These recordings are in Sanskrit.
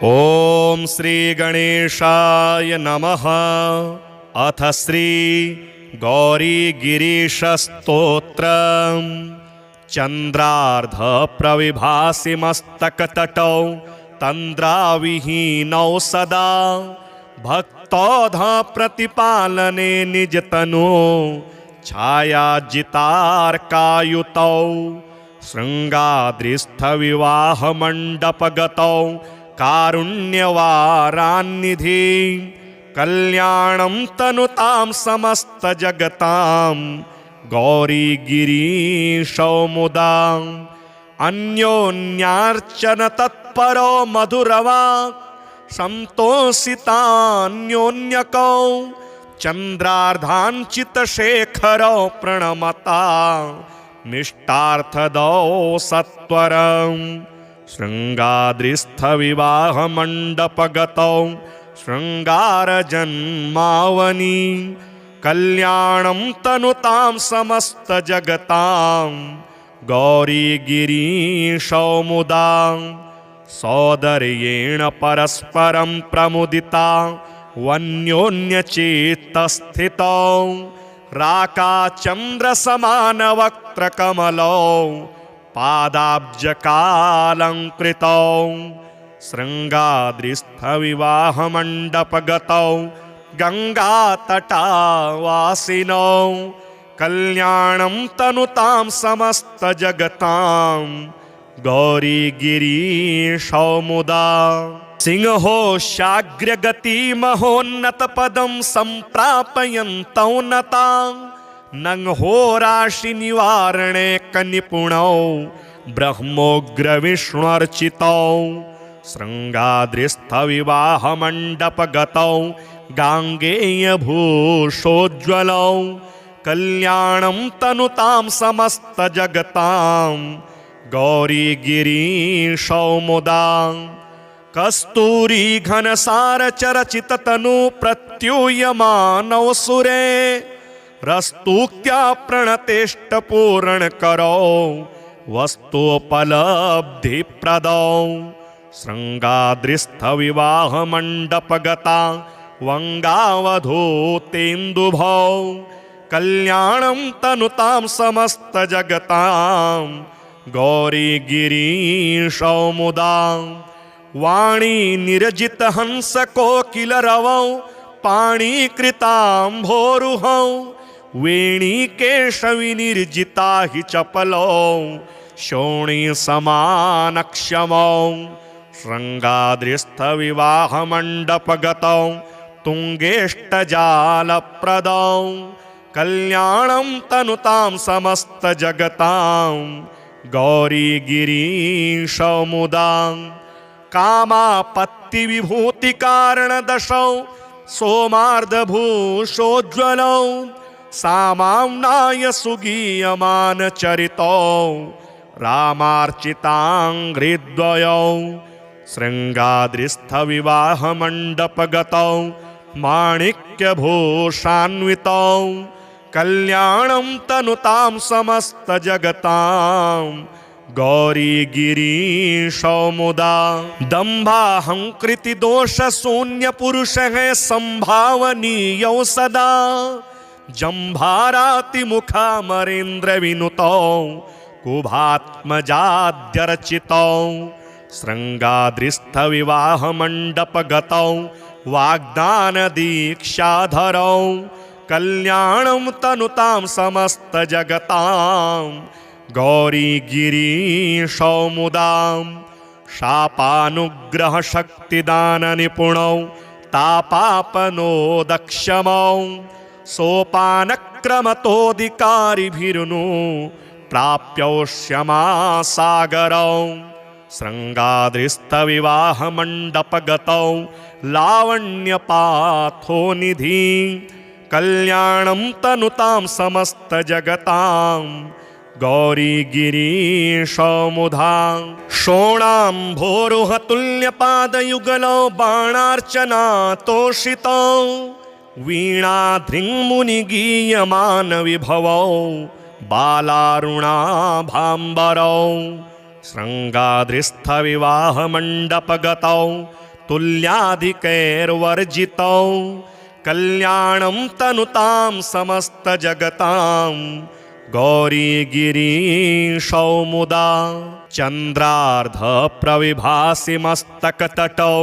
ओम श्री गणेशाय नमः। अथ श्री गौरी गिरीश स्तोत्रम्। चंद्रार्ध प्रविभासि मस्तकतटौ तंद्राविहीनौ सदा भक्तौध प्रतिपालने निजतनु छायाजितार्कायुतौ शृंगाद्रिस्थ विवाह मंडपगतौ कारुण्यवारान्निधि कल्याणं तनुतां समस्त जगतां गौरी गिरीशौ मुदा अन्योन्यार्चन तत्परो मधुरवाक् संतोषितान्योन्यकौ चंद्रार्धांचितशेखरौ प्रणमता मिष्टार्थदौ सत्वरम् शृंगाद्रिस्थ विवाह मंडपगतौ शृंगारजन्मावनी कल्याणं तनुतां समस्त जगतां गौरी गिरीशौ मुदा सौदर्येण परस्परं प्रमुदिता वन्योन्यचित्तस्थितौ राकाचन्द्रसमानवक्त्रकमलौ पादाब्जकालंकृतौ शृंगाद्रिस्थ विवाह मंडपगतौ गंगातटावासिनौ कल्याणं तनुतां समस्त जगतां गौरी गिरीशौ मुदा सिंहोशाग्रगति महोन्नतपदं सम्प्रापयन्तौ नतां नंहोराशि निवारणे कनिपुणौ ब्रह्मोग्रविष्णुर्चितौ शृंगाद्रिस्थ विवाह मंडपगतौ गांगेयभूषोज्ज्वलौ कल्याणं तनुतां समस्त जगतां गौरी गिरीशौ मुदा कस्तूरी घनसार चरचित तनु प्रत्यूयमानौ सुरे रस्तुक्त्या प्रणतेष्ट पूर्ण करो वस्तुपलब्धि प्रदौ शृंगाद्रिस्थ विवाह मंडपगता वंगावधूतेन्दुभौ कल्याणं तनुतां समस्त जगतां गौरी गिरीशौ मुदा वाणी निरजित हंस कोकिल रवौ पाणीकृतांभोरुहौ वेणी केशवि निर्जिता हि चपलौ शोणी समानक्षमौ शृंगाद्रिस्थ विवाह मंडपगतौ तुंगेष्टजालप्रदौ कल्याणं तनुतां समस्त जगतां गौरी गिरीशौ मुदा कामापत्ति विभूति कारण दशौ सोमार्धभूषोज्ज्वलौ सामाम्नाय सुगीयमान चरितौ रामार्चितांघ्रिद्वयौ शृंगाद्रिस्थ विवाह मंडपगतौ माणिक्यभूषान्वितौ कल्याणं तनुतां समस्त जगतां गौरी गिरीशौ मुदा दंभाहंकृति दोष शून्य पुरुष है संभावनीयौ सदा जंभाराति मुखामरेन्द्र विनुतौ कुभात्मजाद्यर्चितौ शृंगाद्रिस्थ विवाह मंडपगतौ वाग्दान दीक्षाधरौ कल्याणं तनुतां समस्त जगतां गौरी गिरीशौ मुदा शापानुग्रह शक्तिदान निपुणौ तापापनोदक्षमौ सोपानक्रमतोऽधिकारिभिरुनु प्राप्यौष्यमासागरौ शृंगाद्रिस्थ विवाह मंडपगतौ लावण्यपाथोनिधि कल्याणं तनुतां समस्त जगतां गौरी गिरीशौ मुदा शोणाम्भोरुहतुल्यपादयुगलौ बाणार्चनातोषितौ वीणाधृङ्मुनिगीयमान विभवौ बालारुणाभाम्बरौ शृंगाद्रिस्थ विवाह मंडपगतौ तुल्याधिकैर्वर्जितौ कल्याणं तनुतां समस्तजगतां गौरीगिरीशौ मुदा चन्द्रार्धप्रविभासि मस्तकतटौ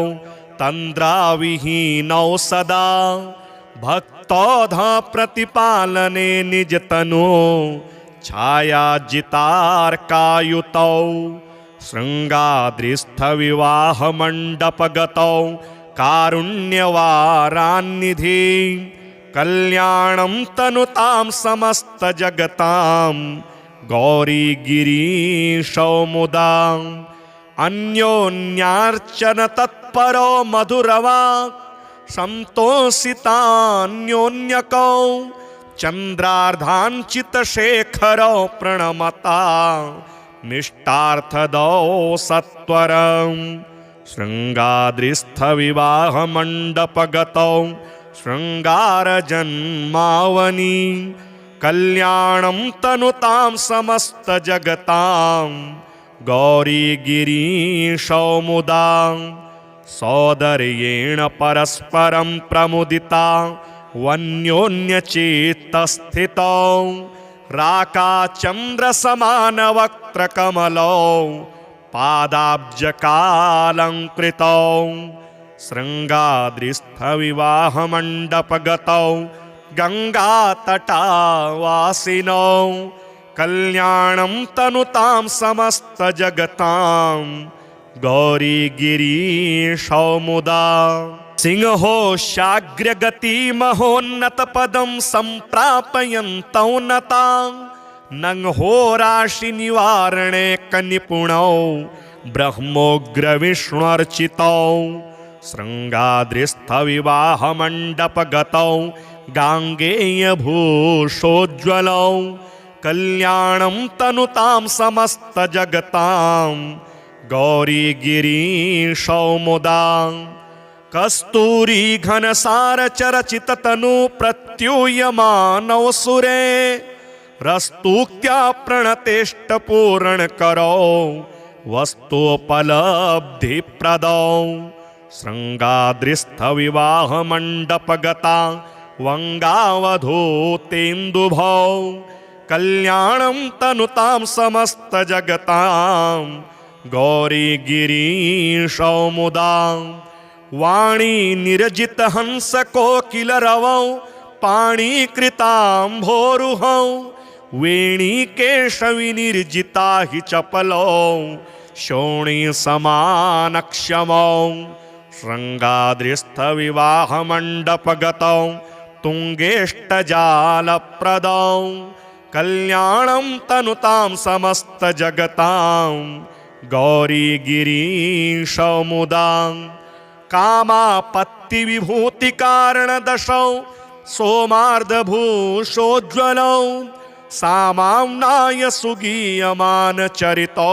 तन्द्राविहीनौ सदा भक्तौध प्रतिपालने निजतनु छायाजितार्कायुतौ शृङ्गाद्रिस्थविवाहमण्डपगतौ कारुण्यवारान्निधि कल्याणं तनुतां समस्तजगतां गौरीगिरीशौ मुदा अन्योन्यार्चन तत्परो मधुरवाक् संतोषितान्योन्यकौ चन्द्रार्धाञ्चितशेखरौ प्रणमता निष्ठार्थदौ सत्वरं शृङ्गाद्रिस्थविवाहमण्डपगतौ शृङ्गारजन्मावनि कल्याणं तनुतां समस्तजगतां गौरीगिरीशौ मुदा सौदर्येण परस्परं प्रमुदिता वन्योन्यचित्तस्थितौ राकाचन्द्रसमानवक्त्रकमलौ पादाब्जकालङ्कृतौ शृङ्गाद्रिस्थविवाहमण्डपगतौ गङ्गातटावासिनौ कल्याणं तनुतां समस्तजगतां गौरीगिरीशौ मुदा सिंहोशाग्रगतिमहोन्नतपदं सम्प्रापयन्तौ नतां नंहोराशिनिवारणे कनिपुणौ ब्रह्मोग्रविष्णुर्चितौ शृङ्गाद्रिस्थविवाहमण्डपगतौ गाङ्गेयभूषोज्ज्वलौ कल्याणं तनुतां समस्तजगतां गौरीगिरीशौ मुदा कस्तूरी घनसारचरचिततनु प्रत्यूयमानौ सुरे रस्तूक्त्या प्रणतेष्टपूरणकरौ वस्तुपलब्धिप्रदौ शृङ्गाद्रिस्थविवाहमण्डपगता वङ्गावधूतेन्दुभौ कल्याणं तनुतां समस्तजगतां गौरीगिरीशौ मुदा वाणी निर्जितहंसकोकिलरवौ पाणिकृताम्भोरुहौ वेणीकेशविनिर्जिता हि चपलौ शोणीसमानक्षमौ शृङ्गाद्रिस्थविवाहमण्डपगतौ तुङ्गेष्टजालप्रदौ कल्याणं तनुतां समस्तजगतां गौरीगिरीशौ मुदा कामापत्तिविभूतिकारणदशौ सोमार्धभूषोज्ज्वलौ सामाम्नाय सुगीयमानचरितौ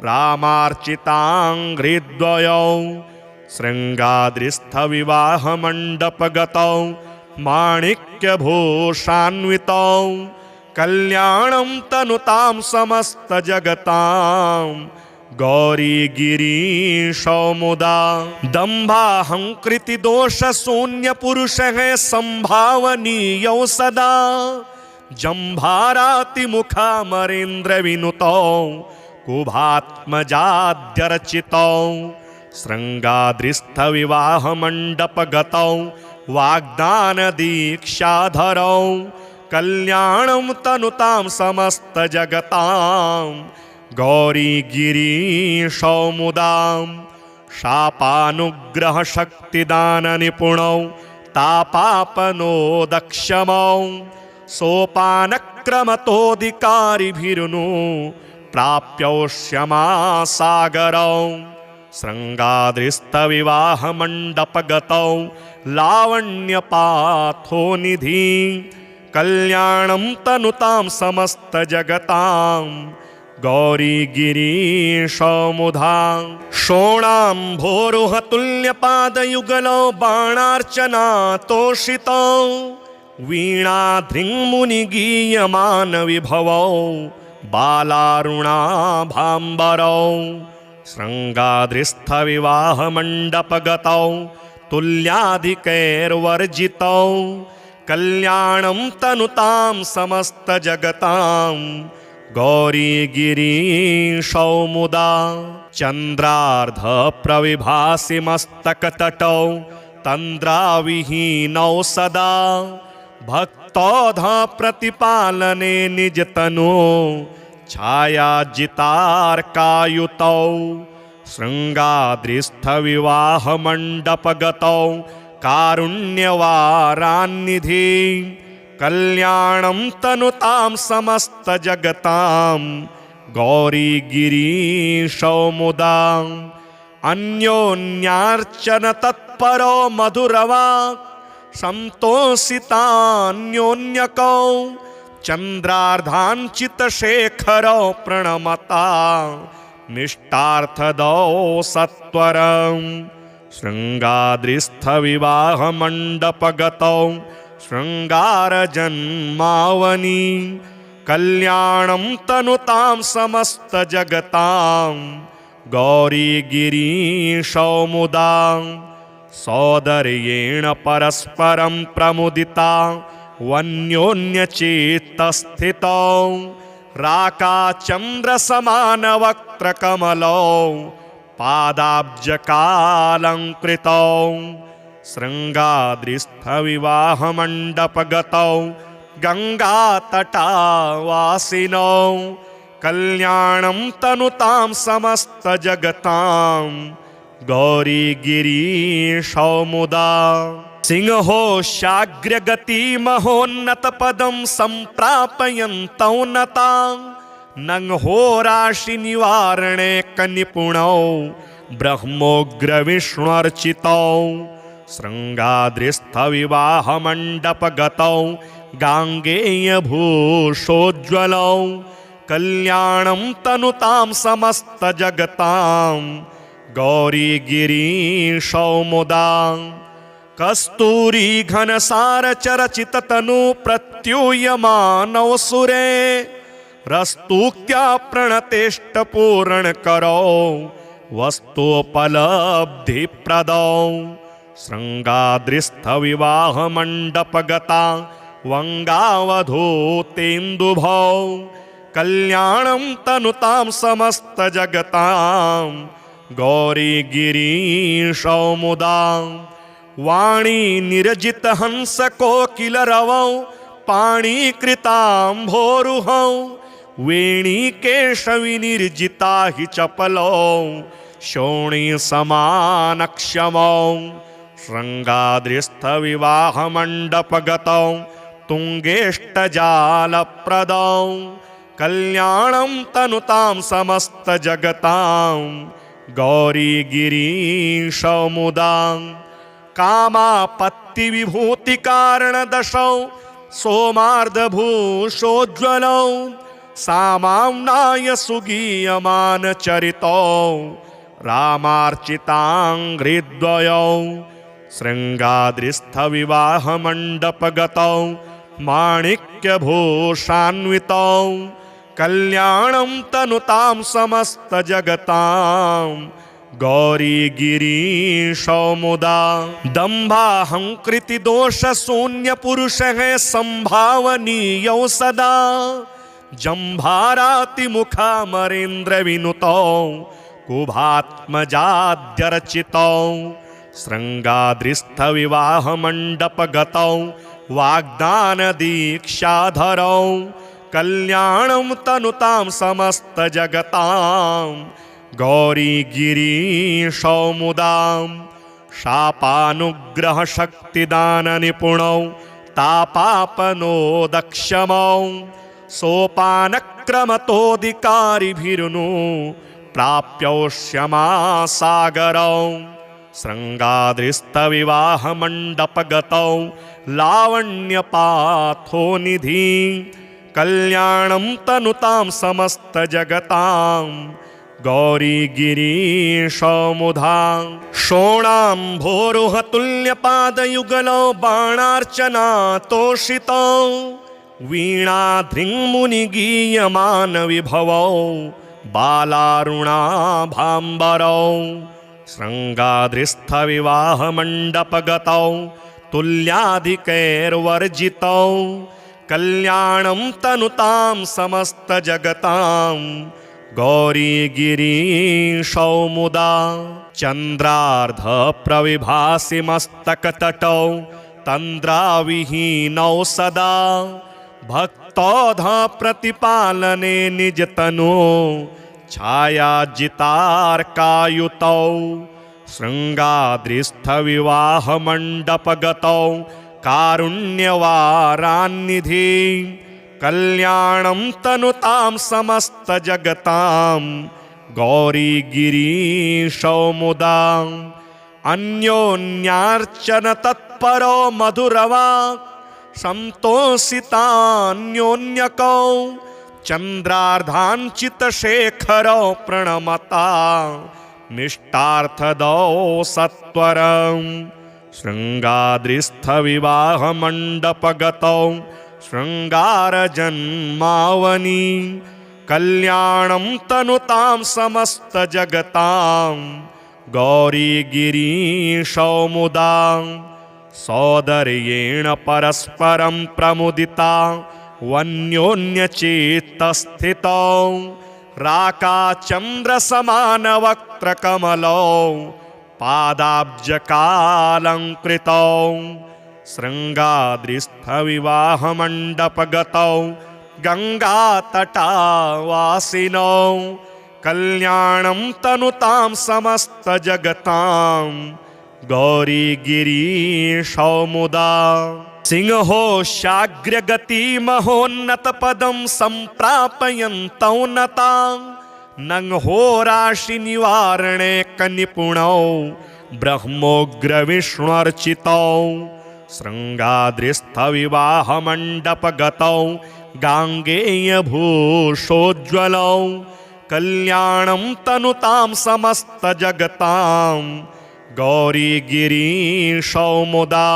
रामार्चिताङ्घ्रिद्वयौ शृङ्गाद्रिस्थविवाहमण्डपगतौ माणिक्यभूषान्वितौ कल्याणं तनुतां समस्तजगतां गौरीगिरीशौ मुदा दम्भाहङ्कृतिदोषशून्यपुरुषः सम्भावनीयौ सदा जम्भारातिमुखामरेन्द्रविनुतौ कुभात्मजाद्यर्चितौ शृङ्गाद्रिस्थविवाहमण्डपगतौ वाग्दानदीक्षाधरौ कल्याणं तनुतां समस्तजगतां गौरीगिरीशौ मुदा शापानुग्रहशक्तिदाननिपुणौ तापापनोदक्षमौ सोपानक्रमतोऽधिकारिभिरुनु प्राप्यौष्यमासागरौ शृङ्गाद्रिस्थविवाहमण्डपगतौ लावण्यपाथोनिधि कल्याणं तनुतां समस्तजगतां गौरीगिरीशौ मुदा शोणाम्भोरुहतुल्यपादयुगलौ बाणार्चनातोषितौ वीणाधृङ्मुनिगीयमानविभवौ बालारुणाभाम्बरौ शृङ्गाद्रिस्थविवाहमण्डपगतौ तुल्याधिकैर्वर्जितौ कल्याणं तनुतां समस्तजगतां गौरीगिरीशौ मुदा चन्द्रार्धप्रविभासि मस्तकतटौ तन्द्राविहीनौ सदा भक्तौध प्रतिपालने निजतनु छायाजितार्कायुतौ शृङ्गाद्रिस्थविवाहमण्डपगतौ कारुण्यवारान्निधि कल्याणं तनुतां समस्तजगतां गौरीगिरीशौ मुदा अन्योन्यार्चन तत्परो मधुरवाक् संतोषितान्योन्यकौ चन्द्रार्धाञ्चितशेखरौ प्रणमता निष्टार्थदौ सत्वरं शृङ्गाद्रिस्थविवाहमण्डपगतौ शृङ्गारजन्मावनि कल्याणं तनुतां समस्तजगतां गौरीगिरीशौ मुदा सौदर्येण परस्परं प्रमुदिता वन्योन्यचित्तस्थितौ राकाचन्द्रसमानवक्त्रकमलौ पादाब्जकालङ्कृतौ शृङ्गाद्रिस्थविवाहमण्डपगतौ गङ्गातटावासिनौ कल्याणं तनुतां समस्तजगतां गौरीगिरीशौ मुदा सिंहोशाग्रगतिमहोन्नतपदं सम्प्रापयन्तौ नतां नंहोराशिनिवारणे कनिपुणौ ब्रह्मोग्रविष्णुर्चितौ शृङ्गाद्रिस्थविवाहमण्डपगतौ गाङ्गेयभूषोज्ज्वलौ कल्याणं तनुतां समस्तजगतां गौरीगिरीशौ मुदा कस्तूरी घनसारचरचिततनु प्रत्यूयमानौ सुरे रस्तूक्त्या प्रणतेष्टपूरणकरौ वस्तुपलब्धिप्रदौ शृङ्गाद्रिस्थविवाहमण्डपगता वङ्गावधूतेन्दुभौ कल्याणं तनुतां समस्तजगतां गौरीगिरीशौ मुदा वाणी निरजितहंसकोकिलरवौ पाणिकृताम्भोरुहौ वेणीकेशविनिर्जिता हि चपलौ शोणीसमानक्षमौ शृङ्गाद्रिस्थविवाहमण्डपगतौ तुङ्गेष्टजालप्रदौ कल्याणं तनुतां समस्तजगतां गौरीगिरीशौ मुदा कामापत्तिविभूतिकारणदशौ सोमार्धभूषोज्ज्वलौ सामाम्नाय सुगीयमानचरितौ रामार्चिताङ्घ्रिद्वयौ शृङ्गाद्रिस्थविवाहमण्डपगतौ माणिक्यभूषान्वितौ कल्याणं तनुतां समस्तजगतां गौरीगिरीशौ मुदा दम्भाहङ्कृतिदोषशून्यपुरुषः सम्भावनीयौ सदा जम्भारातिमुखामरेन्द्रविनुतौ कुभात्मजाद्यर्चितौ शृङ्गाद्रिस्थविवाहमण्डपगतौ वाग्दानदीक्षाधरौ कल्याणं तनुतां समस्तजगतां गौरीगिरीशौ मुदा शापानुग्रहशक्तिदाननिपुणौ तापापनोदक्षमौ सोपानक्रमतोऽधिकारिभिरुनु प्राप्यौ क्षमासागरौ शृङ्गाद्रिस्थविवाहमण्डपगतौ लावण्यपाथोनिधि कल्याणं तनुतां समस्तजगतां गौरीगिरीशौ मुदा शोणाम्भोरुहतुल्यपादयुगलौ बाणार्चनातोषितौ वीणाधृङ्मुनिगीयमानविभवौ बालारुणाभाम्बरौ शृङ्गाद्रिस्थविवाहमण्डपगतौ तुल्याधिकैर्वर्जितौ कल्याणं तनुतां समस्तजगतां गौरीगिरीशौ मुदा चन्द्रार्धप्रविभासि मस्तकतटौ तन्द्राविहीनौ सदा भक्तौध प्रतिपालने निजतनु छायाजितार्कायुतौ शृङ्गाद्रिस्थविवाहमण्डपगतौ कारुण्यवारान्निधि कल्याणं तनुतां समस्तजगतां गौरीगिरीशौ मुदा अन्योन्यार्चन तत्परो मधुरवाक् संतोषितान्योन्यकौ चन्द्रार्धाञ्चितशेखरौ प्रणमता निष्टार्थदौ सत्वरम् शृङ्गाद्रिस्थविवाहमण्डपगतौ शृङ्गारजन्मावनि कल्याणं तनुतां समस्तजगतां गौरीगिरीशौ मुदा सौदर्येण परस्परं प्रमुदिता वन्योन्यचित्तस्थितौ राकाचन्द्रसमानवक्त्रकमलौ पादाब्जकालङ्कृतौ शृङ्गाद्रिस्थविवाहमण्डपगतौ गङ्गातटावासिनौ कल्याणं तनुतां समस्तजगतां गौरीगिरीशौ मुदा सिंहोशाग्रगतिमहोन्नतपदं सम्प्रापयन्तौ नतां नंहोराशिनिवारणे कनिपुणौ ब्रह्मोग्रविष्णुर्चितौ शृङ्गाद्रिस्थविवाहमण्डपगतौ गाङ्गेयभूषोज्ज्वलौ कल्याणं तनुतां समस्तजगतां गौरीगिरीशौ मुदा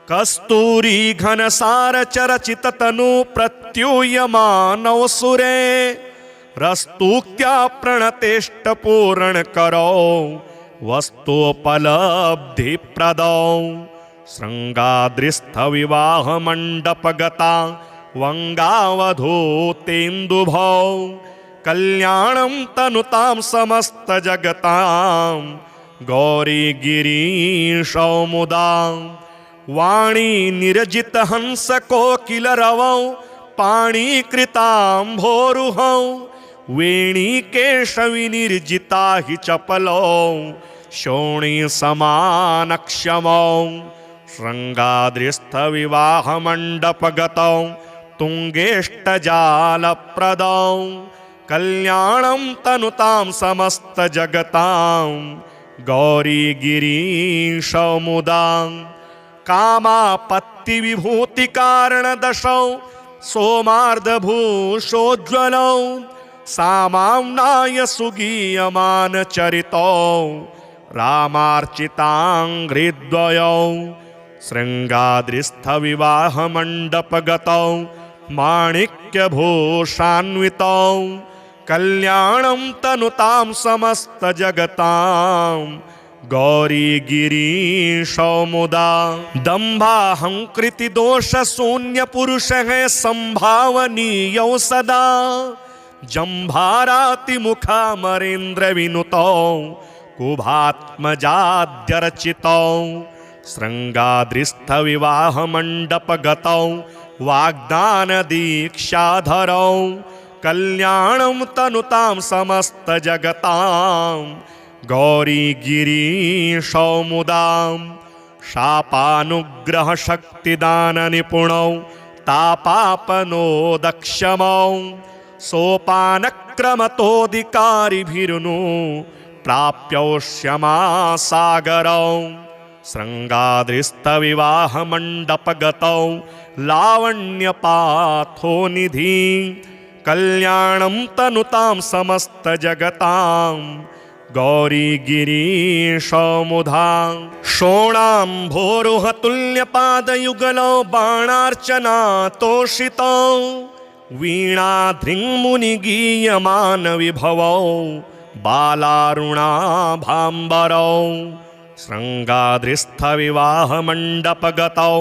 कस्तूरी घनसारचरचिततनु प्रत्यूयमानौ सुरे रस्तुक्त्या प्रणतेष्टपूरणकरौ वस्तुपलब्धिप्रदौ शृङ्गाद्रिस्थविवाहमण्डपगता वङ्गावधूतेन्दुभौ कल्याणं तनुतां समस्तजगतां गौरीगिरीशौ मुदा वाणी निर्जितहंसकोकिलरवौ पाणिकृताम्भोरुहौ वेणीकेशविनिर्जिता हि चपलौ शोणीसमानक्षमौ शृङ्गाद्रिस्थविवाहमण्डपगतौ तुङ्गेष्टजालप्रदौ कल्याणं तनुतां समस्तजगतां गौरीगिरीशौ मुदा कामापत्तिविभूतिकारणदशौ सोमार्धभूषोज्ज्वलौ सामाम्नाय सुगीयमानचरितौ रामार्चिताङ्घ्रिद्वयौ शृङ्गाद्रिस्थविवाहमण्डपगतौ माणिक्यभूषान्वितौ कल्याणं तनुतां समस्तजगतां गौरीगिरीशौ मुदा दम्भाहङ्कृतिदोषशून्यपुरुषः सम्भावनीयौ सदा जम्भारातिमुखामरेन्द्रविनुतौ कुभात्मजाद्यर्चितौ शृङ्गाद्रिस्थविवाहमण्डपगतौ वाग्दानदीक्षाधरौ कल्याणं तनुतां समस्तजगतां गौरीगिरीशौ मुदा शापानुग्रहशक्तिदाननिपुणौ तापापनोदक्षमौ सोपानक्रमतोऽधिकारिभिरुनु प्राप्यौ क्षमासागरौ शृङ्गाद्रिस्थविवाहमण्डपगतौ लावण्यपाथोनिधि कल्याणं तनुतां समस्तजगतां गौरीगिरीशौ मुदा शोणाम्भोरुहतुल्यपादयुगलौ बाणार्चनातोषितौ वीणाधृङ्मुनिगीयमानविभवौ बालारुणाभाम्बरौ शृङ्गाद्रिस्थविवाहमण्डपगतौ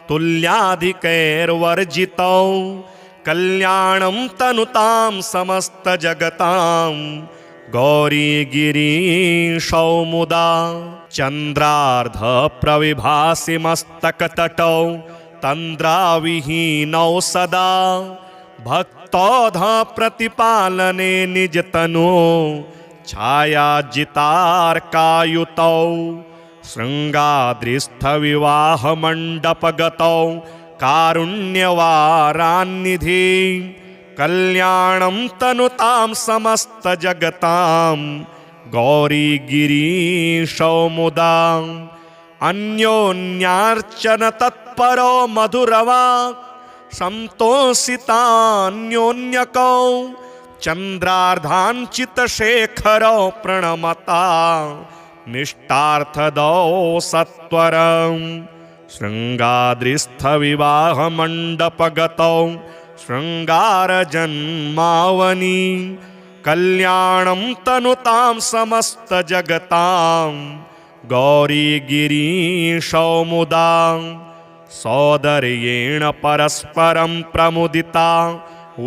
तुल्याधिकैर्वर्जितौ कल्याणं तनुतां समस्तजगतां गौरीगिरीशौ मुदा चन्द्रार्धप्रविभासि मस्तकतटौ तन्द्राविहीनौ सदा भक्तौध प्रतिपालने निजतनु छायाजितार्कायुतौ शृङ्गाद्रिस्थविवाहमण्डपगतौ कारुण्यवारान्निधि कल्याणं तनुतां समस्तजगतां गौरीगिरीशौ मुदा अन्योन्यार्चन तत्परो मधुरवाक् संतोषितान्योन्यकौ चन्द्रार्धाञ्चितशेखरौ प्रणमता निष्टार्थदौ सत्वरम् शृङ्गाद्रिस्थविवाहमण्डपगतौ शृङ्गारजन्मावनि कल्याणं तनुतां समस्तजगतां गौरीगिरीशौ मुदा सौदर्येण परस्परं प्रमुदिता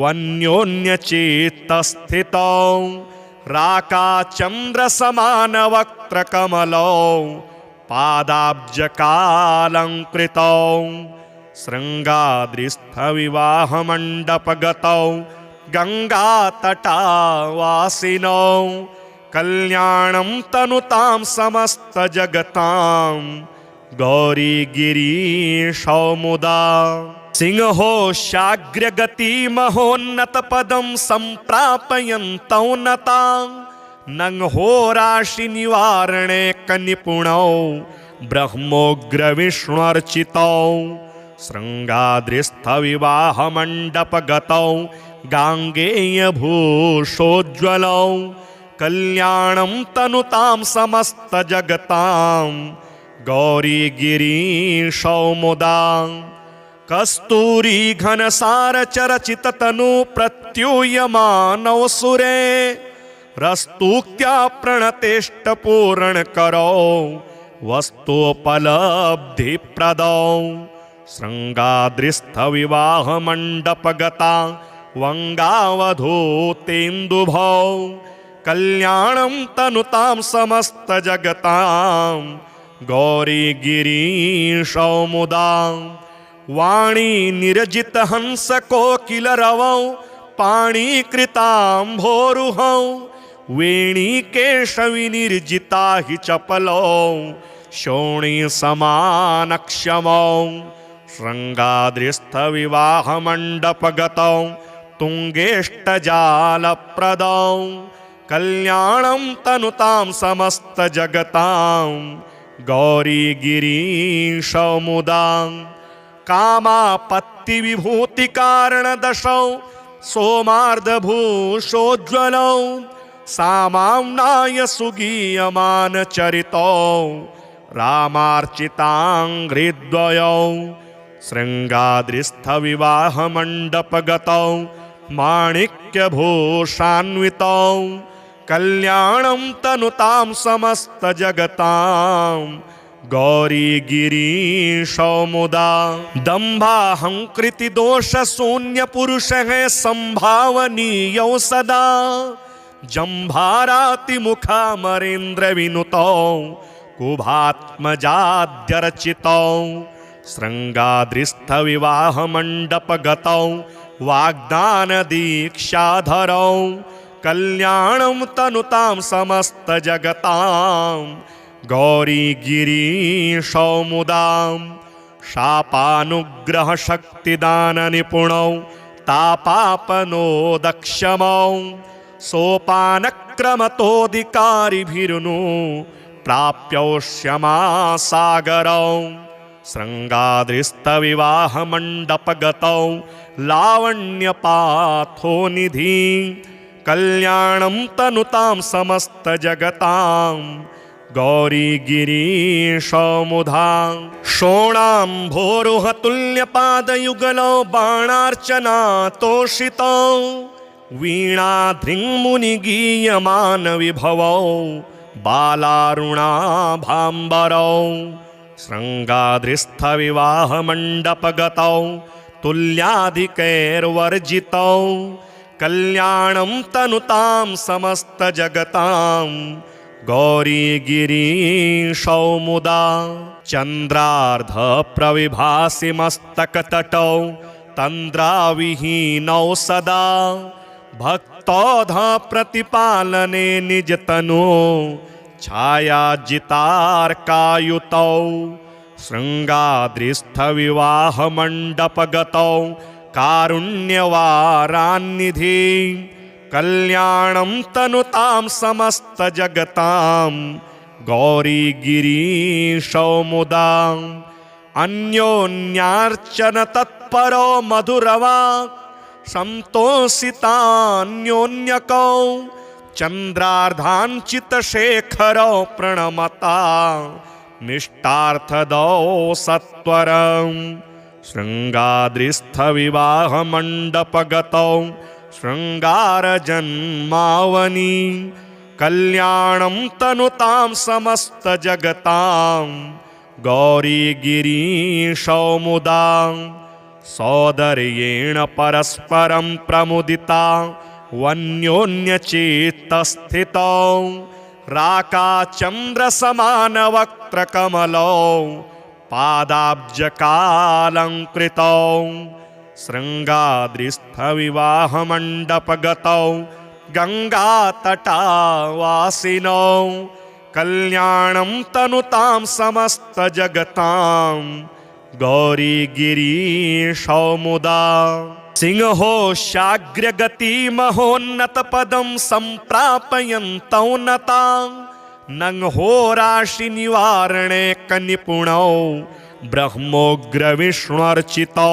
वन्योन्यचित्तस्थितौ राकाचन्द्रसमानवक्त्रकमलौ पादाब्जकालङ्कृतौ शृङ्गाद्रिस्थविवाहमण्डपगतौ गङ्गातटावासिनौ कल्याणं तनुतां समस्तजगतां गौरीगिरीशौ मुदा सिंहोशाग्रगतिमहोन्नतपदं सम्प्रापयन्तौ नता नंहोराशिनिवारणे कनिपुणौ ब्रह्मोग्रविष्णुर्चितौ शृङ्गाद्रिस्थविवाहमण्डपगतौ गाङ्गेयभूषोज्ज्वलौ कल्याणं तनुतां समस्तजगतां गौरीगिरीशौ मुदा कस्तूरीघनसारचरचिततनु प्रत्यूयमानौ सुरे रस्तूक्त्या प्रणतेष्टपूरणकरौ वस्तुपलब्धिप्रदौ शृङ्गाद्रिस्थविवाहमण्डपगता वङ्गावधूतेन्दुभौ कल्याणं तनुतां समस्तजगतां गौरीगिरीशौ मुदा वाणी निरजितहंसकोकिलरवौ पाणीकृताम्भोरुहौ वेणीकेशविनिर्जिता हि चपलौ शोणीसमानक्षमौ शृङ्गाद्रिस्थविवाहमण्डपगतौ तुङ्गेष्टजालप्रदौ कल्याणं तनुतां समस्तजगतां गौरीगिरीशौ मुदा कामापत्तिविभूतिकारणदशौ सोमार्धभूषोज्ज्वलौ सामाम्नाय सुगीयमानचरितौ रामार्चिताङ्घ्रिद्वयौ शृङ्गाद्रिस्थविवाहमण्डपगतौ माणिक्यभूषान्वितौ कल्याणं तनुतां समस्तजगतां गौरीगिरीशौ मुदा दम्भाहङ्कृतिदोषशून्यपुरुषः सम्भावनीयौ सदा जम्भारातिमुखामरेन्द्रविनुतौ कुभात्मजाद्यर्चितौ शृङ्गाद्रिस्थविवाहमण्डपगतौ वाग्दानदीक्षाधरौ कल्याणं तनुतां समस्तजगतां गौरीगिरीशौ मुदा शापानुग्रहशक्तिदाननिपुणौ तापापनोदक्षमौ सोपानक्रमतोऽधिकारिभिरुनु प्राप्यौष्यमासागरौ शृङ्गाद्रिस्थविवाहमण्डपगतौ लावण्यपाथोनिधि कल्याणं तनुतां समस्तजगतां गौरीगिरीशमुधा शोणाम्भोरुहतुल्यपादयुगलौ बाणार्चना तोषितौ वीणाधृङ्मुनिगीयमानविभवौ बालारुणाभाम्बरौ शृङ्गाद्रिस्थविवाहमण्डपगतौ तुल्याधिकैर्वर्जितौ कल्याणं तनुतां समस्तजगतां गौरीगिरीशौ मुदा चन्द्रार्धप्रविभासि मस्तकतटौ तन्द्राविहीनौ सदा भक्तौध प्रतिपालने निजतनु छायाजितार्कायुतौ शृङ्गाद्रिस्थविवाहमण्डपगतौ कारुण्यवारान्निधि कल्याणं तनुतां समस्तजगतां गौरीगिरीशौ मुदा अन्योन्यार्चन तत्परो मधुरवाक् संतोषितान्योन्यकौ चन्द्रार्धाञ्चितशेखरौ प्रणमता निष्टार्थदौ सत्वरम् शृङ्गाद्रिस्थविवाहमण्डपगतौ शृङ्गारजन्मावनि कल्याणं तनुतां समस्तजगतां गौरीगिरीशौ मुदा सौदर्येण परस्परं प्रमुदिता वन्योन्यचित्तस्थितौ राकाचन्द्रसमानवक्त्रकमलौ पादाब्जकालङ्कृतौ शृङ्गाद्रिस्थविवाहमण्डपगतौ गङ्गातटावासिनौ कल्याणं तनुतां समस्तजगतां गौरीगिरीशौ मुदा सिंहोशाग्रगतिमहोन्नतपदं सम्प्रापयन्तौ नता नंहोराशिनिवारणे कनिपुणौ ब्रह्मोग्रविष्णुर्चितौ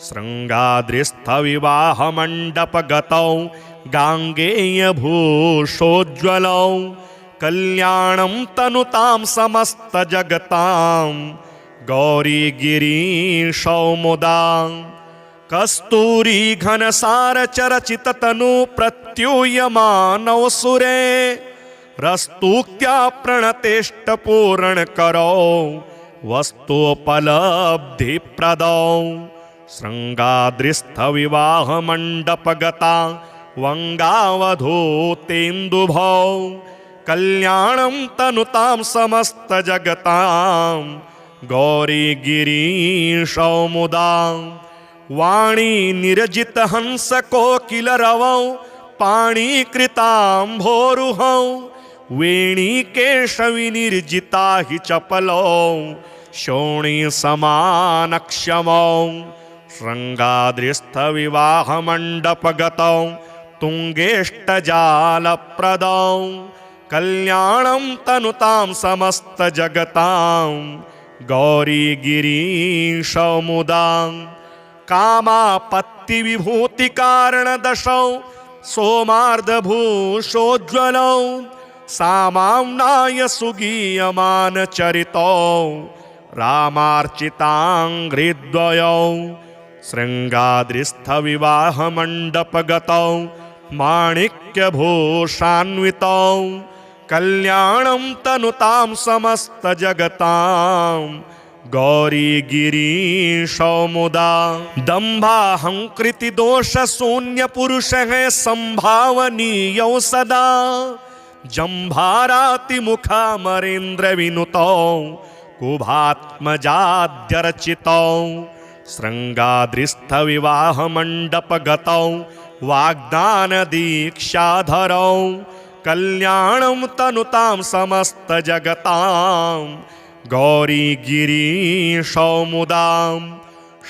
शृङ्गाद्रिस्थविवाहमण्डपगतौ गाङ्गेयभूषोज्ज्वलौ कल्याणं तनुतां समस्तजगतां गौरीगिरीशौ मुदा कस्तूरीघनसारचरचिततनु प्रत्यूयमानौ सुरे रस्तुक्त्या प्रणतेष्टपूरणकरौ वस्तुपलब्धिप्रदौ शृङ्गाद्रिस्थविवाहमण्डपगता वङ्गावधूतेन्दुभौ कल्याणं तनुतां समस्तजगतां गौरीगिरीशौ मुदा वाणी निरजितहंसकोकिलरवौ पाणीकृताम्भोरुहौ वेणीकेशविनिर्जिता हि चपलौ शोणीसमानक्षमौ शृङ्गाद्रिस्थविवाहमण्डपगतौ तुङ्गेष्टजालप्रदौ कल्याणं तनुतां समस्तजगतां गौरीगिरीशौ मुदा कामापत्तिविभूतिकारणदशौ सोमार्धभूषोज्ज्वलौ सामाम्नाय सुगीयमानचरितौ रामार्चिताङ्घ्रिद्वयौ शृङ्गाद्रिस्थविवाहमण्डपगतौ माणिक्यभूषान्वितौ कल्याणं तनुतां समस्तजगतां गौरीगिरीशौ मुदा दम्भाहङ्कृतिदोषशून्यपुरुषः सम्भावनीयौ सदा जम्भारातिमुखामरेन्द्रविनुतौ कुभात्मजाद्यर्चितौ शृङ्गाद्रिस्थविवाहमण्डपगतौ वाग्दानदीक्षाधरौ कल्याणं तनुतां समस्तजगतां गौरीगिरीशौ मुदा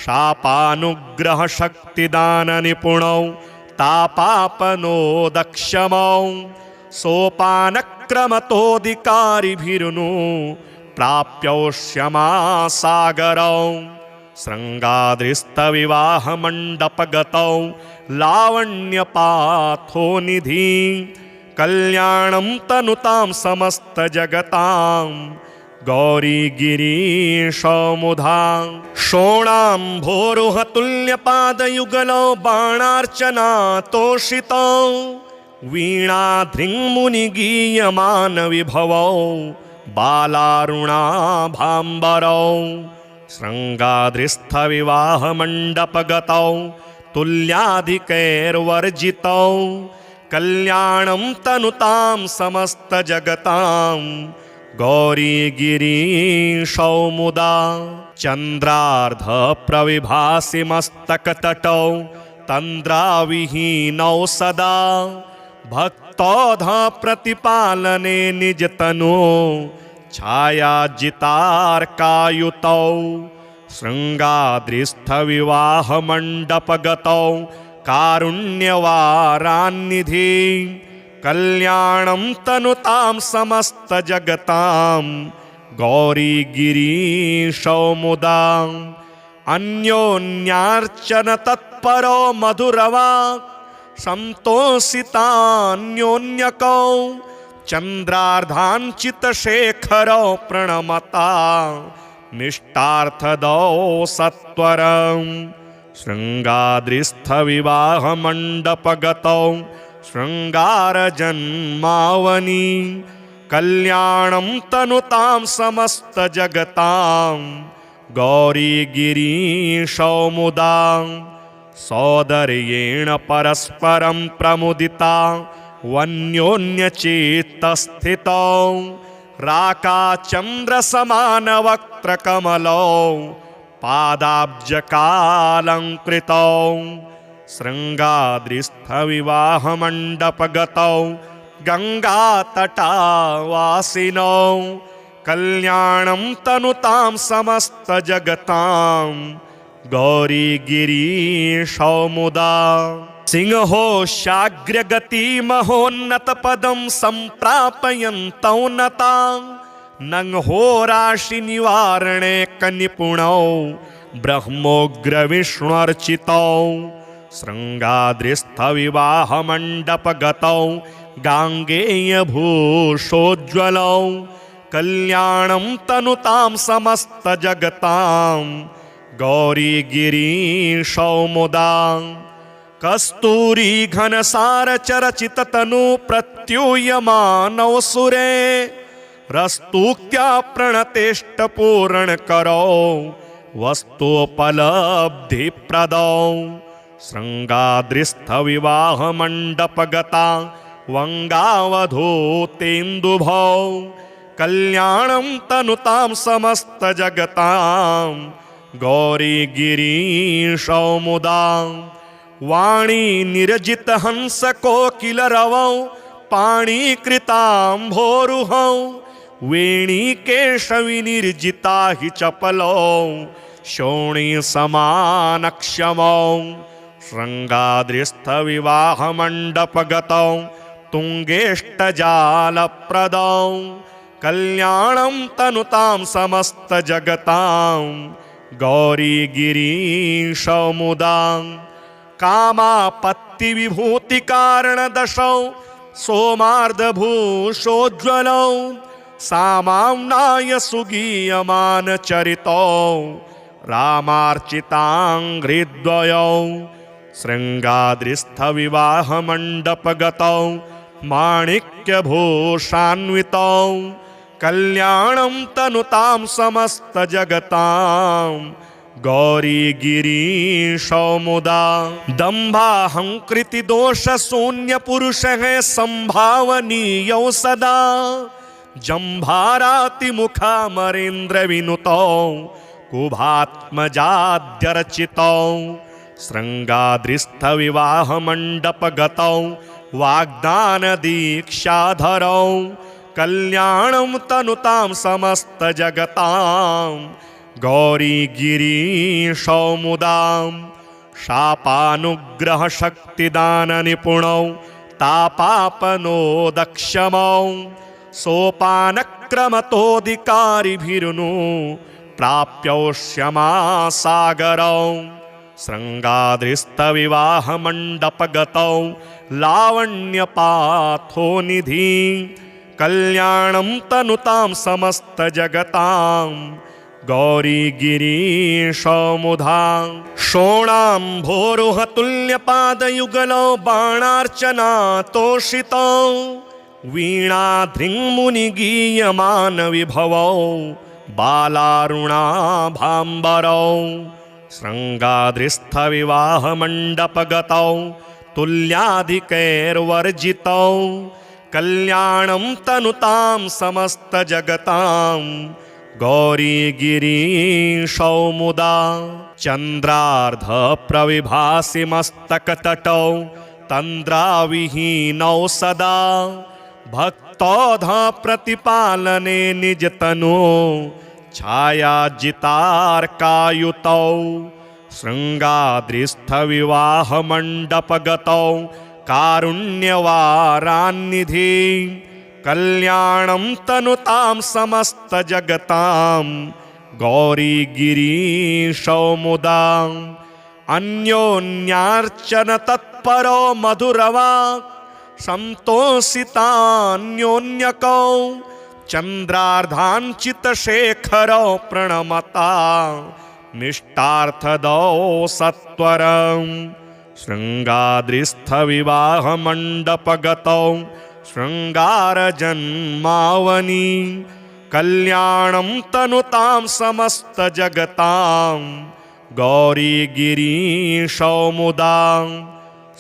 शापानुग्रहशक्तिदाननिपुणौ तापापनोदक्षमौ सोपानक्रमतोऽधिकारिभिरुनु प्राप्यौष्यमासागरौ शृङ्गाद्रिस्थविवाहमण्डपगतौ लावण्यपाथो निधि कल्याणं तनुतां समस्तजगतां गौरीगिरीशमुधां शोणाम्भोरुहतुल्यपादयुगलौ बाणार्चनातोषितौ वीणाधृङ्मुनिगीयमानविभवौ बालारुणाभाम्बरौ शृङ्गाद्रिस्थविवाहमण्डपगतौ तुल्याधिकैर्वर्जितौ कल्याणं तनुतां समस्तजगतां गौरीगिरीशौ मुदा चन्द्रार्धप्रविभासि मस्तकतटौ तन्द्राविहीनौ सदा भक्तौध प्रतिपालने निजतनु छायाजितार्कायुतौ शृङ्गाद्रिस्थविवाहमण्डपगतौ कारुण्यवारान्निधि कल्याणं तनुतां समस्तजगतां गौरीगिरीशौ मुदा अन्योन्यार्चनतत्परो मधुरवाक् संतोषितान्योन्यकौ चन्द्रार्धाञ्चितशेखरौ प्रणमता मिष्टार्थदौ सत्वरं शृङ्गाद्रिस्थविवाहमण्डपगतौ शृङ्गारजन्मावनि कल्याणं तनुतां समस्तजगतां गौरीगिरीशौ मुदा सौदर्येण परस्परं प्रमुदिता वन्योन्यचित्तस्थितौ राकाचन्द्रसमानवक्त्रकमलौ पादाब्जकालङ्कृतौ शृङ्गाद्रिस्थविवाहमण्डपगतौ गङ्गातटावासिनौ कल्याणं तनुतां समस्तजगतां गौरीगिरीशौ मुदा सिंहो शाग्रगतिमहोन्नतपदं सम्प्रापयन्तौ नता नंहोराशिनिवारणे कनिपुणौ ब्रह्मोग्रविष्णुर्चितौ शृङ्गाद्रिस्थविवाहमण्डपगतौ गाङ्गेयभूषोज्ज्वलौ कल्याणं तनुतां समस्तजगतां गौरीगिरीशौ मुदा कस्तूरी घनसारचरचिततनु प्रत्यूयमानौ सुरे रस्तूक्त्या प्रणतेष्टपूरणकरौ वस्तुपलब्धिप्रदौ शृङ्गाद्रिस्थविवाहमण्डपगता वङ्गावधूतेन्दुभौ कल्याणं तनुतां समस्तजगतां गौरीगिरीशौ मुदा वाणी निरजितहंसकोकिलरवौ पाणिकृताम्भोरुहौ वेणीकेशविनिर्जिता हि चपलौ शोणीसमानक्षमौ शृङ्गाद्रिस्थविवाहमण्डपगतौ तुङ्गेष्टजालप्रदौ कल्याणं तनुतां समस्तजगतां गौरीगिरीशौ मुदा कामापत्तिविभूतिकारणदशौ सोमार्धभूषोज्ज्वलौ सामाम्नाय सुगीयमानचरितौ रामार्चिताङ्घ्रिद्वयौ शृङ्गाद्रिस्थविवाहमण्डपगतौ माणिक्यभूषान्वितौ कल्याणं तनुतां समस्तजगतां गौरीगिरीशौ मुदा दम्भाहङ्कृतिदोषशून्यपुरुषः सम्भावनीयौ सदा जम्भारातिमुखामरेन्द्रविनुतौ कुभात्मजाद्यर्चितौ शृङ्गाद्रिस्थविवाहमण्डपगतौ वाग्दानदीक्षाधरौ कल्याणं तनुतां समस्तजगतां गौरीगिरीशौ मुदा शापानुग्रहशक्तिदाननिपुणौ तापापनोदक्षमौ सोपानक्रमतोऽधिकारिभिरुनु प्राप्यौष्यमासागरौ शृङ्गाद्रिस्थविवाहमण्डपगतौ लावण्यपाथो निधि कल्याणं तनुतां समस्तजगतां गौरीगिरीशमुधा शोणाम्भोरुहतुल्यपादयुगलौ बाणार्चनातोषितौ वीणाधृङ्मुनिगीयमानविभवौ बालारुणाभाम्बरौ शृङ्गाद्रिस्थविवाहमण्डपगतौ तुल्याधिकैर्वर्जितौ कल्याणं तनुतां समस्तजगतां गौरीगिरीशौ मुदा चन्द्रार्धप्रविभासि मस्तकतटौ तन्द्राविहीनौ सदा भक्तौध प्रतिपालने निजतनु छायाजितार्कायुतौ शृङ्गाद्रिस्थविवाहमण्डपगतौ कारुण्यवारान्निधि कल्याणं तनुतां समस्तजगतां गौरीगिरीशौ मुदा अन्योन्यार्चनतत्परो मधुरवाक् सन्तोषितान्योन्यकौ चन्द्रार्धाञ्चितशेखरौ प्रणमता मिष्टार्थदौ सत्वरं शृङ्गाद्रिस्थविवाहमण्डपगतौ शृङ्गारजन्मावनि कल्याणं तनुतां समस्तजगतां गौरीगिरीशौ मुदा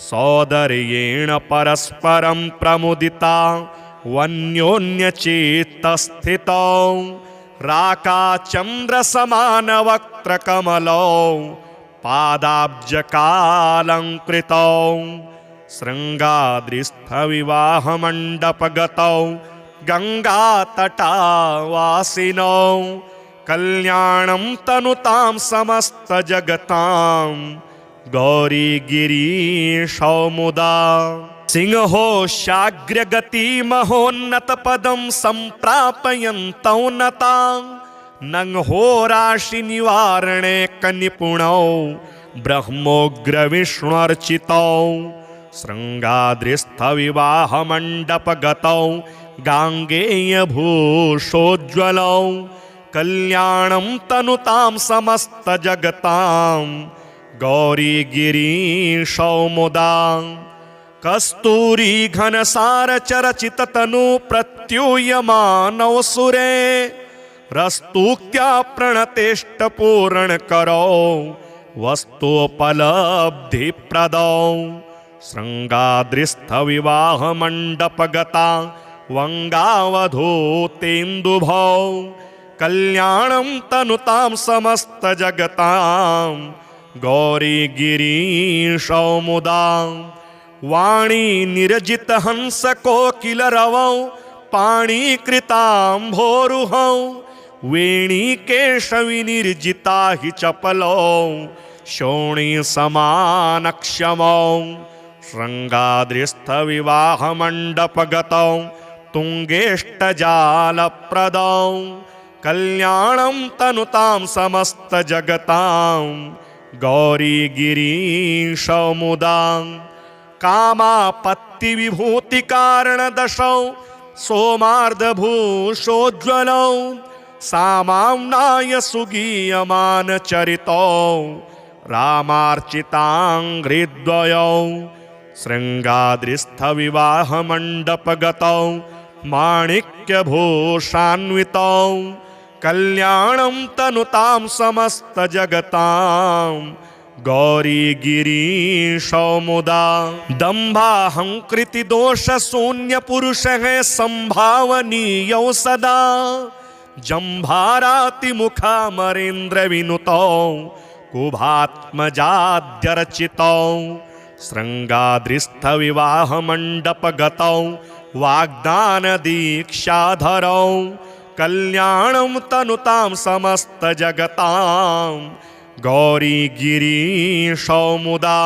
सौदर्येण परस्परं प्रमुदिता वन्योन्यचित्तस्थितौ राकाचन्द्रसमानवक्त्रकमलौ पादाब्जकालङ्कृतौ शृङ्गाद्रिस्थविवाहमण्डपगतौ गङ्गातटावासिनौ कल्याणं तनुतां समस्तजगतां गौरीगिरीशौ मुदा सिंहोशाग्रगतिमहोन्नतपदं सम्प्रापयन्तौ नता नंहोराशिनिवारणे कनिपुणौ ब्रह्मोग्रविष्णुर्चितौ शृङ्गाद्रिस्थविवाहमण्डपगतौ गाङ्गेयभूषोज्ज्वलौ कल्याणं तनुतां समस्तजगतां गौरीगिरीशौ मुदा कस्तूरी घनसारचरचिततनु प्रत्यूयमानौ सुरे रस्तूक्त्या प्रणतेष्टपूरणकरौ वस्तुपलब्धिप्रदौ शृङ्गाद्रिस्थविवाहमण्डपगता वङ्गावधूतेन्दुभौ कल्याणं तनुतां समस्तजगतां गौरीगिरीशौ मुदा वाणी निरजितहंसकोकिलरवौ पाणिकृताम्भोरुहौ वेणीकेशविनिर्जिता हि चपलौ शोणीसमानक्षमौ शृङ्गाद्रिस्थविवाहमण्डपगतौ तुङ्गेष्टजालप्रदौ कल्याणं तनुतां समस्तजगतां गौरीगिरीशौ मुदा कामापत्तिविभूतिकारणदशौ सोमार्धभूषोज्ज्वलौ सामाम्नाय सुगीयमानचरितौ रामार्चिताङ्घ्रिद्वयौ शृङ्गाद्रिस्थविवाहमण्डपगतौ माणिक्यभूषान्वितौ कल्याणं तनुतां समस्तजगतां गौरीगिरीशौ मुदा दम्भाहङ्कृतिदोषशून्यपुरुषः सम्भावनीयौ सदा जम्भारातिमुखामरेन्द्रविनुतौ कुभात्मजाद्यर्चितौ शृङ्गाद्रिस्थविवाहमण्डपगतौ वाग्दानदीक्षाधरौ कल्याणं तनुतां समस्तजगतां गौरीगिरीशौ मुदा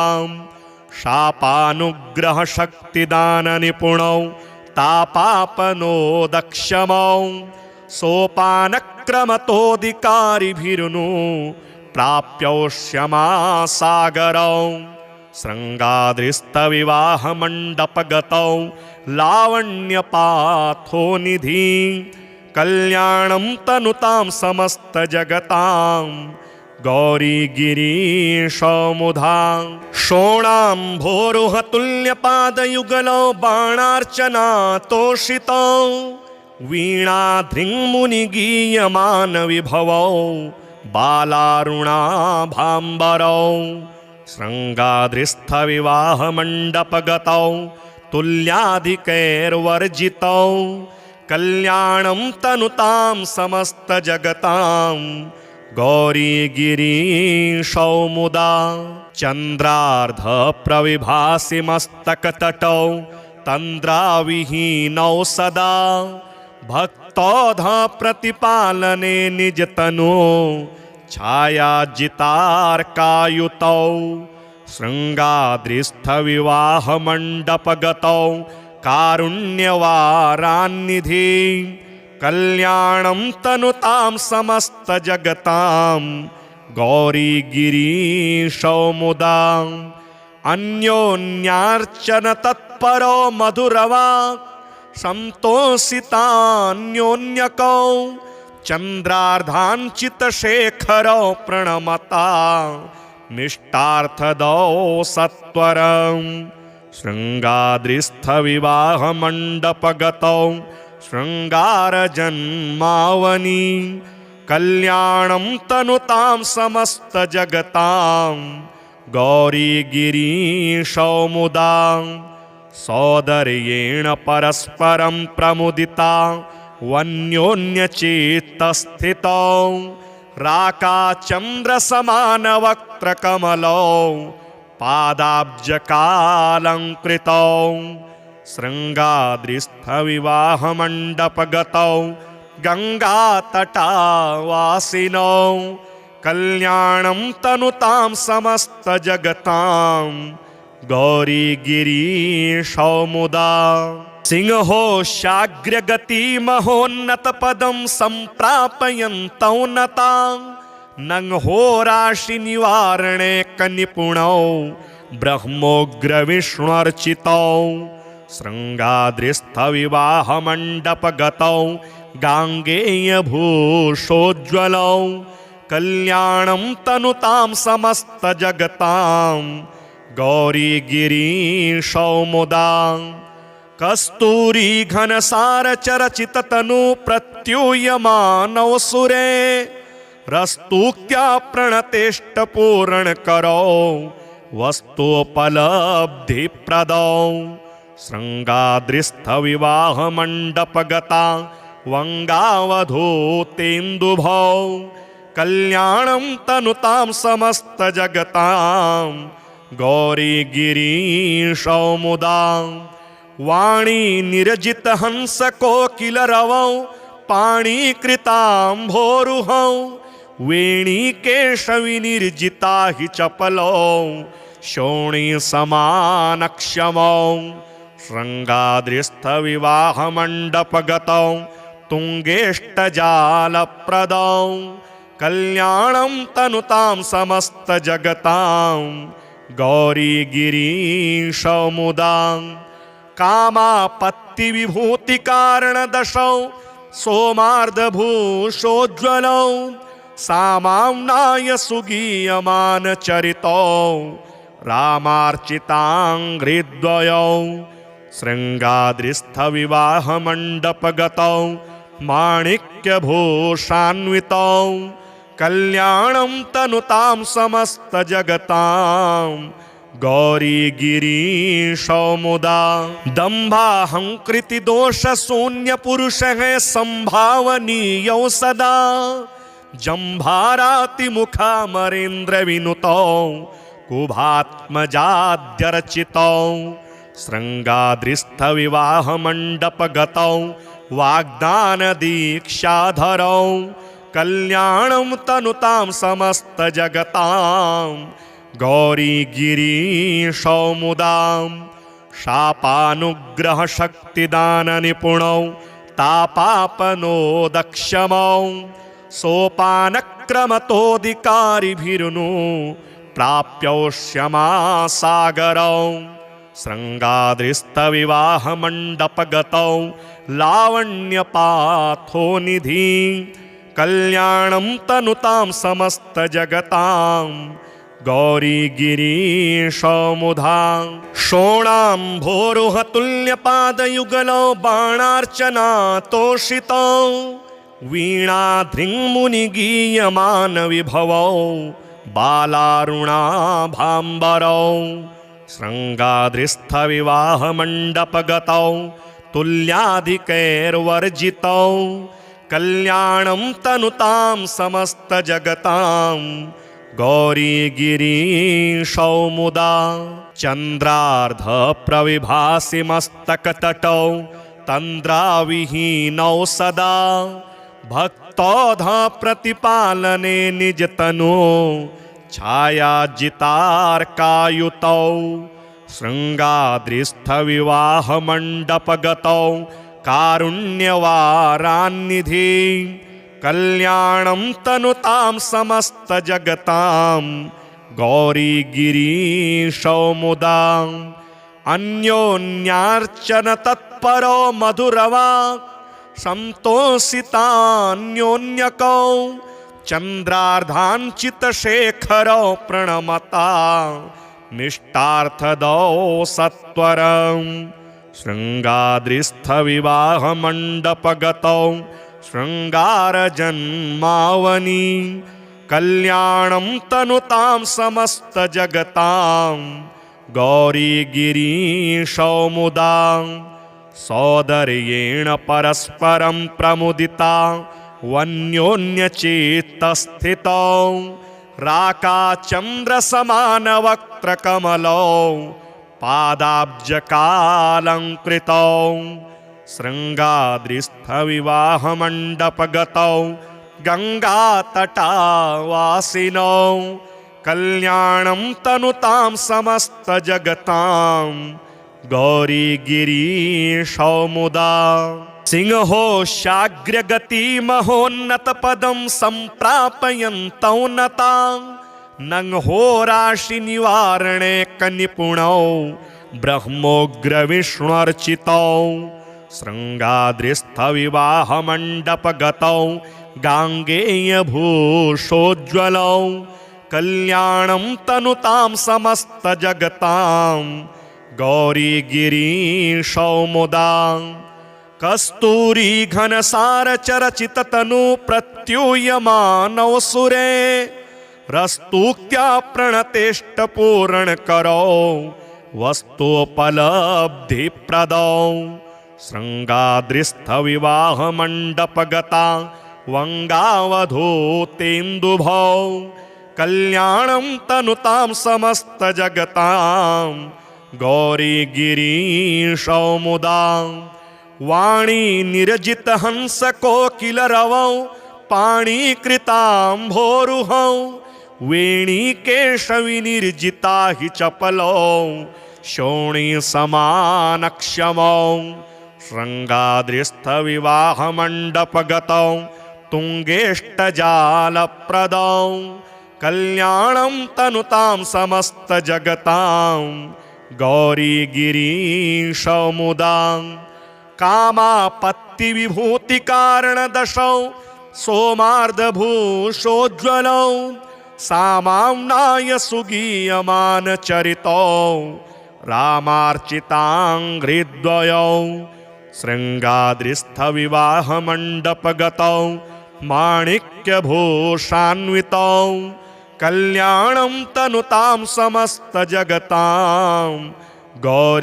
शापानुग्रहशक्तिदाननिपुणौ तापापनोदक्षमौ सोपानक्रमतोऽधिकारिभिरुनु प्राप्यौ क्षमासागरौ शृङ्गाद्रिस्तविवाहमण्डपगतौ लावण्यपाथोनिधि कल्याणं तनुतां समस्तजगतां गौरीगिरीशमुधा शोणाम्भोरुहतुल्यपादयुगलौ बाणार्चनातोषितौ वीणाधृङ्मुनिगीयमानविभवौ बालारुणाभाम्बरौ शृङ्गाद्रिस्थविवाहमण्डपगतौ तुल्याधिकैर्वर्जितौ कल्याणं तनुतां समस्तजगतां गौरीगिरीशौ मुदा चन्द्रार्धप्रविभासि मस्तकतटौ तन्द्राविहीनौ सदा भक्तौध प्रतिपालने निजतनु छायाजितार्कायुतौ शृङ्गाद्रिस्थविवाहमण्डपगतौ कारुण्यवारान्निधि कल्याणं तनुतां समस्तजगतां गौरीगिरीशौ मुदा अन्योन्यार्चनतत्परो मधुरवाक् संतोषितान्योन्यकौ चन्द्रार्धाञ्चितशेखरौ प्रणमता निष्टार्थदौ सत्वरं शृङ्गाद्रिस्थविवाहमण्डपगतौ शृङ्गारजन्मावनि कल्याणं तनुतां समस्तजगतां गौरीगिरीशौ मुदा सौदर्येण परस्परं प्रमुदिता वन्योन्यचित्तस्थितौ राकाचन्द्रसमानवक्त्रकमलौ पादाब्जकालङ्कृतौ शृङ्गाद्रिस्थविवाहमण्डपगतौ गङ्गातटावासिनौ कल्याणं तनुतां समस्तजगतां गौरीगिरीशौ मुदा सिंहोशाग्रगतिमहोन्नतपदं सम्प्रापयन्तौ नतां नंहोराशिनिवारणे कनिपुणौ ब्रह्मोग्रविष्णुर्चितौ शृङ्गाद्रिस्थविवाहमण्डपगतौ गाङ्गेयभूषोज्ज्वलौ कल्याणं तनुतां समस्तजगतां गौरीगिरीशौ मुदा कस्तूरी घनसारचरचिततनु प्रत्यूयमानौ सुरे रस्तुक्त्या प्रणतेष्टपूरणकरौ वस्तुपलब्धिप्रदौ शृङ्गाद्रिस्थविवाहमण्डपगता वङ्गावधूतेन्दुभौ कल्याणं तनुतां समस्तजगतां गौरीगिरीशौ मुदा वाणी निरजितहंसकोकिलरवौ पाणिकृताम्भोरुहौ वेणीकेशविनिर्जिता हि चपलौ शोणीसमानक्षमौ शृङ्गाद्रिस्थविवाहमण्डपगतौ तुङ्गेष्टजालप्रदौ कल्याणं तनुतां समस्तजगतां गौरीगिरीशौ मुदा कामापत्तिविभूतिकारणदशौ सोमार्धभूषोज्ज्वलौ सामाम्नाय सुगीयमानचरितौ रामार्चिताङ्घ्रिद्वयौ शृङ्गाद्रिस्थविवाहमण्डपगतौ माणिक्यभूषान्वितौ कल्याणं तनुतां समस्तजगतां गौरीगिरीशौ मुदा दम्भाहङ्कृतिदोषशून्यपुरुषः सम्भावनीयौ सदा जम्भारातिमुखामरेन्द्रविनुतौ कुभात्मजाद्यर्चितौ शृङ्गाद्रिस्थविवाहमण्डपगतौ वाग्दानदीक्षाधरौ कल्याणं तनुतां समस्तजगतां गौरीगिरीशौ मुदा शापानुग्रहशक्तिदाननिपुणौ तापापनोदक्षमौ सोपानक्रमतोऽधिकारिभिरुनु प्राप्योष्यमासागरौ शृङ्गाद्रिस्तविवाहमण्डपगतौ लावण्यपाथो निधि कल्याणं तनुतां समस्तजगतां गौरीगिरीशमुधा शोणाम्भोरुहतुल्यपादयुगलौ बाणार्चनातोषितौ वीणाधृङ्मुनिगीयमानविभवौ बालारुणाभाम्बरौ शृङ्गाद्रिस्थविवाहमण्डपगतौ तुल्याधिकैर्वर्जितौ कल्याणं तनुतां समस्तजगतां गौरीगिरीशमुदा चन्द्रार्धप्रविभासि मस्तकतटौ तन्द्राविहीनौ सदा भक्तौध प्रतिपालने निजतनु छायाजितार्कायुतौ शृङ्गाद्रिस्थविवाहमण्डपगतौ कारुण्यवारान्निधि कल्याणं तनुतां समस्तजगतां गौरीगिरीशमुदा अन्योन्यार्चनतत्परो मधुरवाक् सन्तोषितान्योन्यकौ चन्द्रार्धाञ्चितशेखरौ प्रणमता निष्ठार्थदौ सत्वरं शृङ्गाद्रिस्थविवाहमण्डपगतौ शृङ्गारजन्मावनि कल्याणं तनुतां समस्तजगतां गौरीगिरीशमुदा सौदर्येण परस्परं प्रमुदिता वन्योन्यचित्तस्थितौ राकाचन्द्रसमानवक्त्रकमलौ पादाब्जकालङ्कृतौ शृङ्गाद्रिस्थविवाहमण्डपगतौ गङ्गातटावासिनौ कल्याणं तनुतां समस्तजगतां गौरीगिरीशमुदा सिंहोशाग्रगतिमहोन्नतपदं सम्प्रापयन्तौ नतां नंहोराशिनिवारणे कनिपुणौ ब्रह्मोग्रविष्णुर्चितौ शृङ्गाद्रिस्थविवाहमण्डपगतौ गाङ्गेयभूषोज्ज्वलौ कल्याणं तनुतां समस्तजगतां गौरीगिरीशमुदा कस्तूरी घनसारचरचिततनु प्रत्यूयमानौ सुरे रस्तूक्त्या प्रणतेष्टपूरणकरौ वस्तुपलब्धिप्रदौ शृङ्गाद्रिस्थविवाहमण्डपगता वङ्गावधूतेन्दुभौ कल्याणं तनुतां समस्तजगतां गौरीगिरीशमुदा वाणी निर्जितहंसकोकिलरवौ पाणिकृताम्भोरुहौ वेणीकेशविनिर्जिता हि चपलौ शोणीसमानक्षमौ शृङ्गाद्रिस्थविवाहमण्डपगतौ तुङ्गेष्टजालप्रदौ कल्याणं तनुतां समस्तजगतां गौरीगिरीशमुदा कामापत्तिविभूतिकारणदशौ सोमार्धभूषोज्ज्वलौ सामाम्नाय सुगीयमानचरितौ रामार्चिताङ्घ्रिद्वयौ शृङ्गाद्रिस्थविवाहमण्डपगतौ माणिक्यभूषान्वितौ कल्याणं तनुतां समस्तजगतां गौरीगिरीशमुदा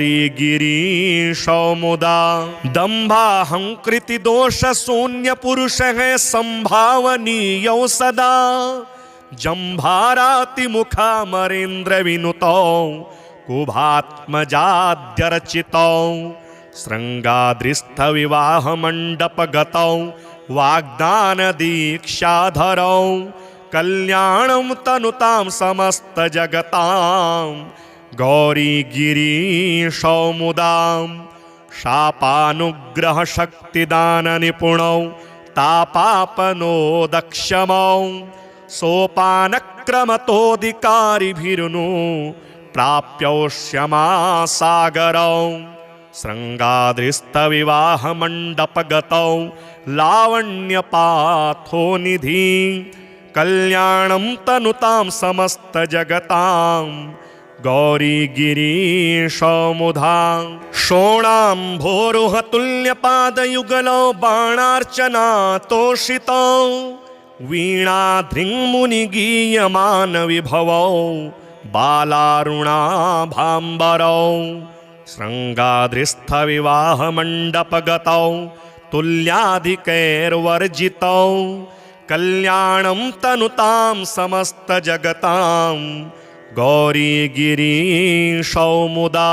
दम्भाहङ्कृतिदोषशून्यपुरुषः सम्भावनीयौ सदा जम्भारातिमुखामरेन्द्रविनुतौ कुभात्मजाद्यर्चितौ शृङ्गाद्रिस्थविवाहमण्डपगतौ वाग्दानदीक्षाधरौ कल्याणं तनुतां समस्तजगतां गौरीगिरीशमुदा शापानुग्रहशक्तिदाननिपुणौ तापापनोदक्षमौ सोपानक्रमतोऽधिकारिभिर्नु प्राप्योष्यमासागरौ शृङ्गाद्रिस्तविवाहमण्डपगतौ लावण्यपाथो निधि कल्याणं तनुतां समस्तजगतां गौरीगिरीशमुधा शोणाम्भोरुहतुल्यपादयुगलौ बाणार्चना तोषितौ वीणाधृङ्मुनिगीयमानविभवौ बालारुणाभाम्बरौ शृङ्गाद्रिस्थविवाहमण्डपगतौ तुल्याधिकैर्वर्जितौ कल्याणं तनुतां समस्तजगतां गौरीगिरीशौ मुदा।